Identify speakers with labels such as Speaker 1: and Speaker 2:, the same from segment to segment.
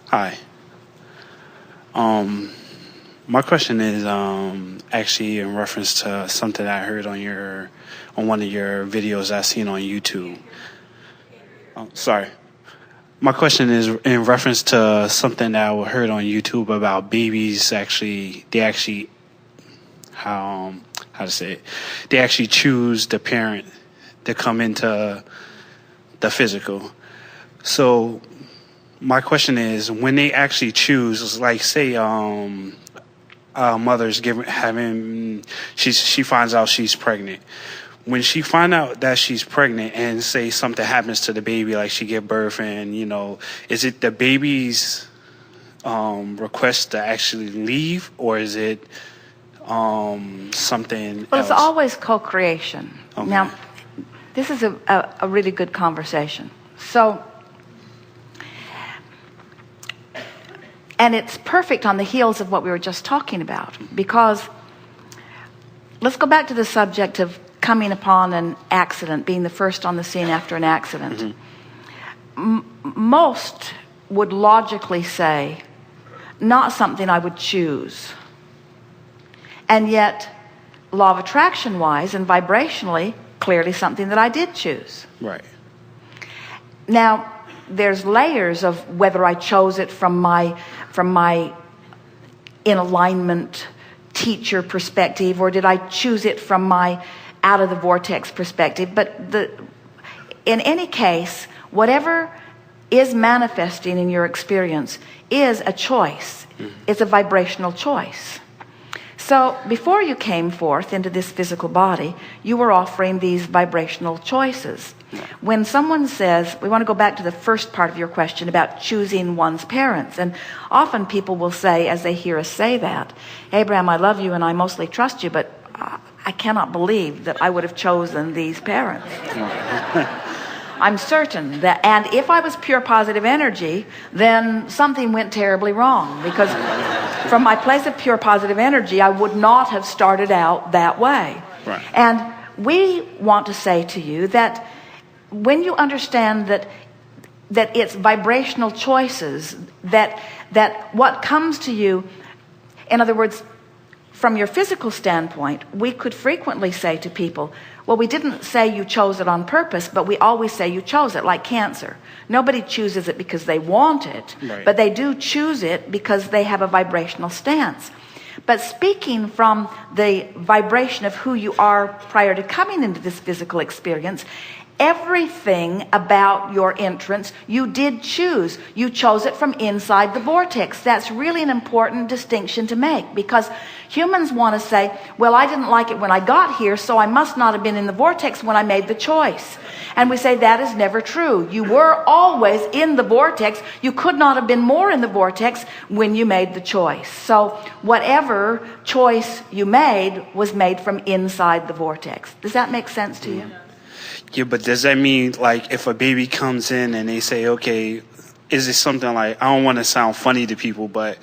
Speaker 1: Hi. My question is actually in reference to something I heard on one of your videos I seen on YouTube. Sorry. My question is in reference to something that I heard on YouTube about babies how to say it. They actually choose the parent to come into the physical. So my question is, when they actually choose, like say mother's she finds out she's pregnant. When she find out that she's pregnant and say something happens to the baby, like she give birth and, is it the baby's request to actually leave, or is it something
Speaker 2: Well,
Speaker 1: else?
Speaker 2: it's always co-creation.
Speaker 1: Okay.
Speaker 2: Now, this is a really good conversation. So, and it's perfect on the heels of what we were just talking about, because let's go back to the subject of coming upon an accident, being the first on the scene after an accident. Most would logically say, not something I would choose. And yet, law of attraction wise and vibrationally, clearly something that I did choose.
Speaker 1: Right.
Speaker 2: Now, there's layers of whether I chose it from my in alignment teacher perspective, or did I choose it from my out of the vortex perspective. But in any case, whatever is manifesting in your experience is a choice. It's a vibrational choice. So before you came forth into this physical body, you were offering these vibrational choices. When someone says, we want to go back to the first part of your question about choosing one's parents, and often people will say, as they hear us say that, Abraham, I love you and I mostly trust you, but I cannot believe that I would have chosen these parents. I'm certain that, and if I was pure positive energy, then something went terribly wrong, because from my place of pure positive energy, I would not have started out that way.
Speaker 1: Right.
Speaker 2: And we want to say to you that when you understand that it's vibrational choices, that what comes to you, in other words, from your physical standpoint, we could frequently say to people, well, we didn't say you chose it on purpose, but we always say you chose it, like cancer. Nobody chooses it because they want it,
Speaker 1: right,
Speaker 2: but they do choose it because they have a vibrational stance. But speaking from the vibration of who you are prior to coming into this physical experience, everything about your entrance you did choose. You chose it from inside the vortex. That's really an important distinction to make, because humans want to say, well, I didn't like it when I got here, so I must not have been in the vortex when I made the choice. And we say that is never true. You were always in the vortex. You could not have been more in the vortex when you made the choice. So whatever choice you made was made from inside the vortex. Does that make sense to you?
Speaker 1: Yeah, but does that mean, like, if a baby comes in and they say, okay, is it something like, I don't want to sound funny to people, but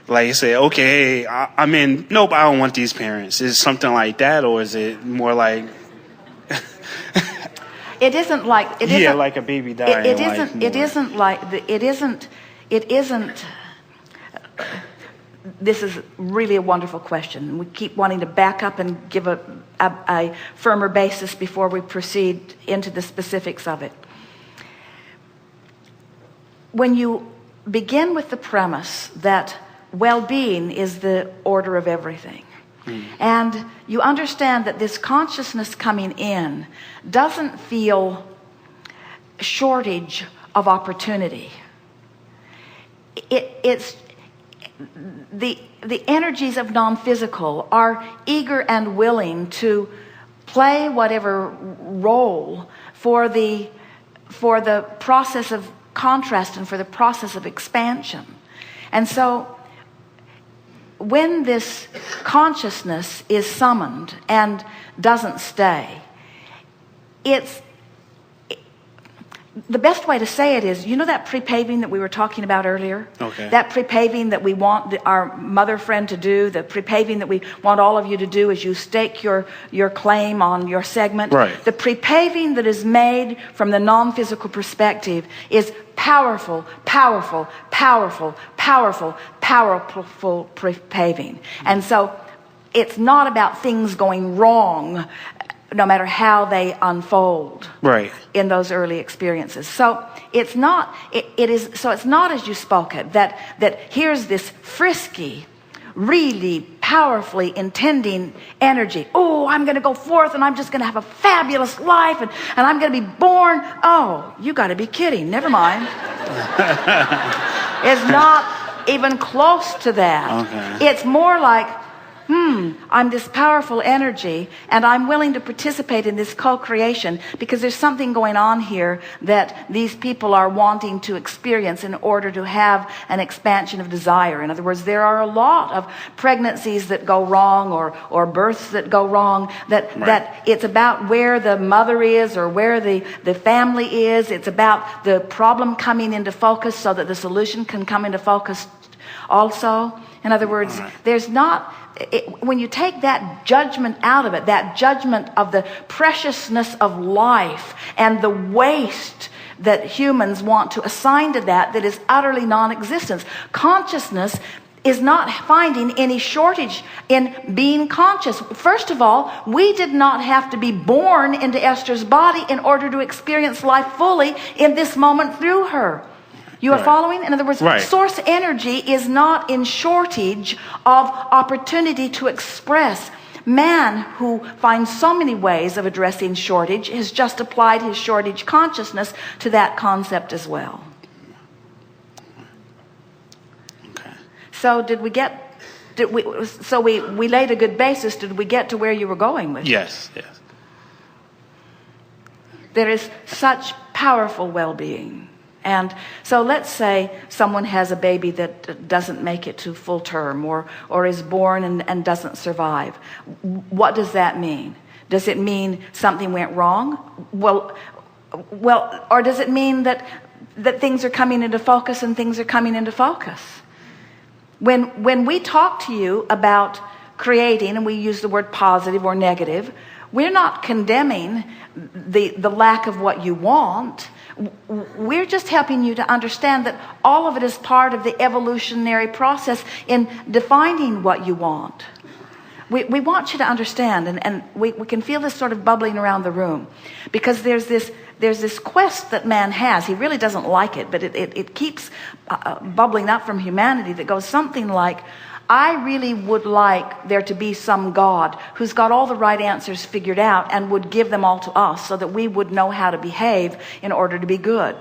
Speaker 1: like say, okay, hey, I'm in, nope, I don't want these parents. Is it something like that, or is it more like...
Speaker 2: It isn't like... It
Speaker 1: yeah,
Speaker 2: isn't,
Speaker 1: like a baby dying.
Speaker 2: It isn't... This is really a wonderful question. We keep wanting to back up and give a firmer basis before we proceed into the specifics of it. When you begin with the premise that well-being is the order of everything, and you understand that this consciousness coming in doesn't feel shortage of opportunity. It's the energies of non-physical are eager and willing to play whatever role for the process of contrast and for the process of expansion. And so when this consciousness is summoned and doesn't stay, it's the best way to say it is, you know that pre-paving that we were talking about earlier?
Speaker 1: Okay.
Speaker 2: That pre-paving that we want our mother friend to do, the pre-paving that we want all of you to do as you stake your claim on your segment.
Speaker 1: Right.
Speaker 2: The pre-paving that is made from the non-physical perspective is powerful, powerful, powerful, powerful, powerful paving. And so it's not about things going wrong, no matter how they unfold in those early experiences. So it's not, it's not as you spoke it, that here's this frisky, really powerfully intending energy. Oh, I'm going to go forth and I'm just going to have a fabulous life and I'm going to be born. Oh, you got to be kidding. Never mind. It's not even close to that.
Speaker 1: Okay.
Speaker 2: It's more like, I'm this powerful energy and I'm willing to participate in this co-creation because there's something going on here that these people are wanting to experience in order to have an expansion of desire. In other words, there are a lot of pregnancies that go wrong or births that go wrong, that it's about where the mother is or where the family is. It's about the problem coming into focus so that the solution can come into focus also. In other words, there's not... when you take that judgment out of it, that judgment of the preciousness of life and the waste that humans want to assign to that is utterly non-existent. Consciousness is not finding any shortage in being conscious. First of all, we did not have to be born into Esther's body in order to experience life fully in this moment through her. You are following? In other words, source energy is not in shortage of opportunity to express. Man, who finds so many ways of addressing shortage, has just applied his shortage consciousness to that concept as well.
Speaker 1: Okay.
Speaker 2: So we laid a good basis. Did we get to where you were going with it?
Speaker 1: Yes.
Speaker 2: There is such powerful well-being. And so let's say someone has a baby that doesn't make it to full term or is born and doesn't survive. What does that mean? Does it mean something went wrong? Well, or does it mean that things are coming into focus and things are coming into focus? When we talk to you about creating, and we use the word positive or negative, we're not condemning the lack of what you want. We're just helping you to understand that all of it is part of the evolutionary process in defining what you want. We want you to understand, and we can feel this sort of bubbling around the room, because there's this quest that man has. He really doesn't like it, but it keeps bubbling up from humanity that goes something like, I really would like there to be some God who's got all the right answers figured out and would give them all to us so that we would know how to behave in order to be good.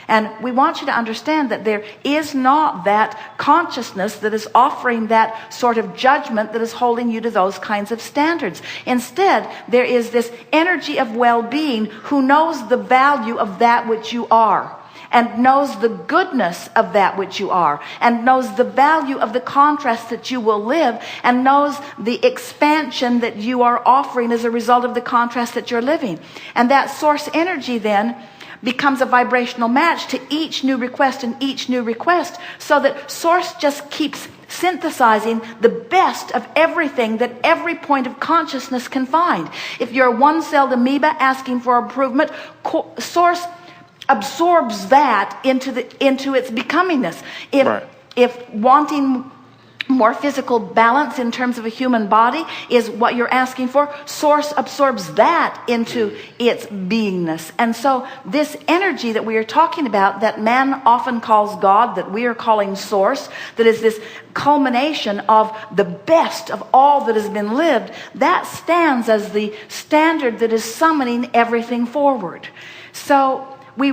Speaker 2: And we want you to understand that there is not that consciousness that is offering that sort of judgment that is holding you to those kinds of standards. Instead, there is this energy of well-being who knows the value of that which you are, and knows the goodness of that which you are, and knows the value of the contrast that you will live, and knows the expansion that you are offering as a result of the contrast that you're living. And that source energy then becomes a vibrational match to each new request and each new request, so that source just keeps synthesizing the best of everything that every point of consciousness can find. If you're a one-celled amoeba asking for improvement, source absorbs that into its becomingness. If wanting more physical balance in terms of a human body is what you're asking for, source absorbs that into its beingness. And so this energy that we are talking about, that man often calls God, that we are calling source, that is this culmination of the best of all that has been lived, that stands as the standard that is summoning everything forward. So we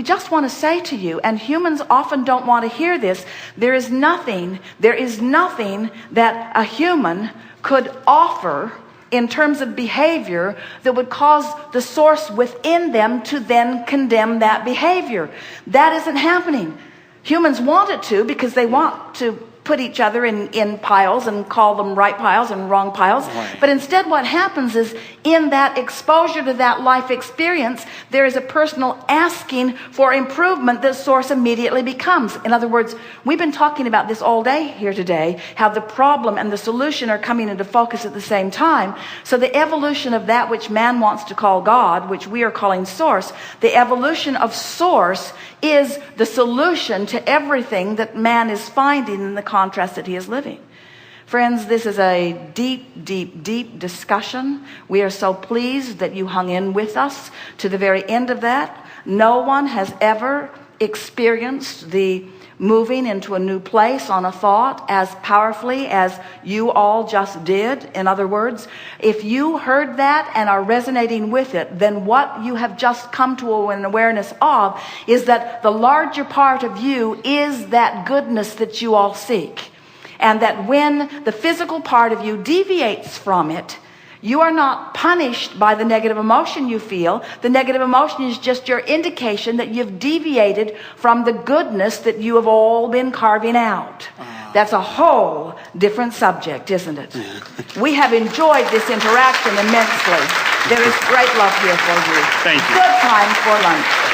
Speaker 2: just want to say to you, and humans often don't want to hear this, there is nothing that a human could offer in terms of behavior that would cause the source within them to then condemn that behavior. That isn't happening. Humans want it to, because they want to put each other in piles and call them right piles and wrong piles.
Speaker 1: Right.
Speaker 2: But instead what happens is, in that exposure to that life experience, there is a personal asking for improvement that source immediately becomes. In other words, we've been talking about this all day here today, how the problem and the solution are coming into focus at the same time. So the evolution of that which man wants to call God, which we are calling source, the evolution of source is the solution to everything that man is finding in the contrast that he is living. Friends, this is a deep, deep, deep discussion. We are so pleased that you hung in with us to the very end of that. No one has ever experienced the moving into a new place on a thought as powerfully as you all just did. In other words, if you heard that and are resonating with it, then what you have just come to an awareness of is that the larger part of you is that goodness that you all seek. And that when the physical part of you deviates from it, you are not punished by the negative emotion you feel. The negative emotion is just your indication that you've deviated from the goodness that you have all been carving out. That's a whole different subject, isn't it? We have enjoyed this interaction immensely. There is great love here for you.
Speaker 1: Thank you.
Speaker 2: Good time for lunch.